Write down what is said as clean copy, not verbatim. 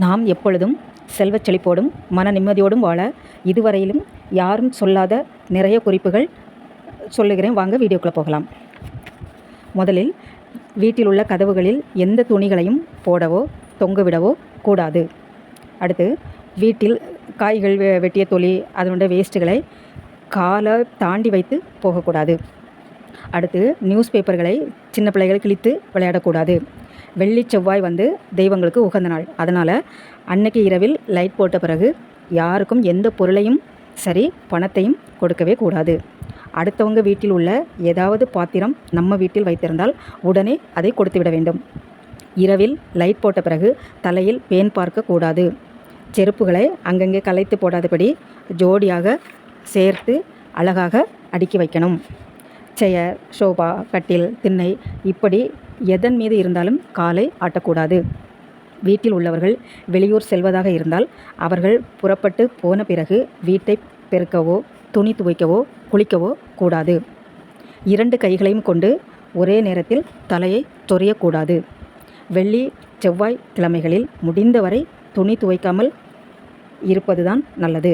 நாம் எப்பொழுதும் செல்வச் செழிப்போடும் மன நிம்மதியோடும் வாழ இதுவரையிலும் யாரும் சொல்லாத நிறைய குறிப்புகள் சொல்லுகிறேன். வாங்க வீடியோக்குள்ளே போகலாம். முதலில் வீட்டில் உள்ள கதவுகளில் எந்த துணிகளையும் போடவோ தொங்கவிடவோ கூடாது. அடுத்து வீட்டில் காய்கள் வெட்டிய தொலி அதனுடைய வேஸ்ட்டுகளை காலை தாண்டி வைத்து போகக்கூடாது. அடுத்து நியூஸ் பேப்பர்களை சின்ன பிள்ளைகள் கிழித்து விளையாடக்கூடாது. வெள்ளி செவ்வாய் தெய்வங்களுக்கு உகந்த நாள். அதனால் அன்னைக்கு இரவில் லைட் போட்ட பிறகு யாருக்கும் எந்த பொருளையும் சரி பணத்தையும் கொடுக்கவே கூடாது. அடுத்தவங்க வீட்டில் உள்ள ஏதாவது பாத்திரம் நம்ம வீட்டில் வைத்திருந்தால் உடனே அதை கொடுத்து விட வேண்டும். இரவில் லைட் போட்ட பிறகு தலையில் பேன் பார்க்கக்கூடாது. செருப்புகளை அங்கங்கே கலைத்து போடாதபடி ஜோடியாக சேர்த்து அழகாக அடுக்கி வைக்கணும். சேர், சோபா, கட்டில், திண்ணை இப்படி எதன் மீது இருந்தாலும் காலை ஆட்டக்கூடாது. வீட்டில் உள்ளவர்கள் வெளியூர் செல்வதாக இருந்தால் அவர்கள் புறப்பட்டு போன பிறகு வீட்டை பெருக்கவோ துணி துவைக்கவோ குளிக்கவோ கூடாது. 2 கைகளையும் கொண்டு ஒரே நேரத்தில் தலையை சொரியக்கூடாது. வெள்ளி செவ்வாய் கிழமைகளில் முடிந்தவரை துணி துவைக்காமல் இருப்பதுதான் நல்லது.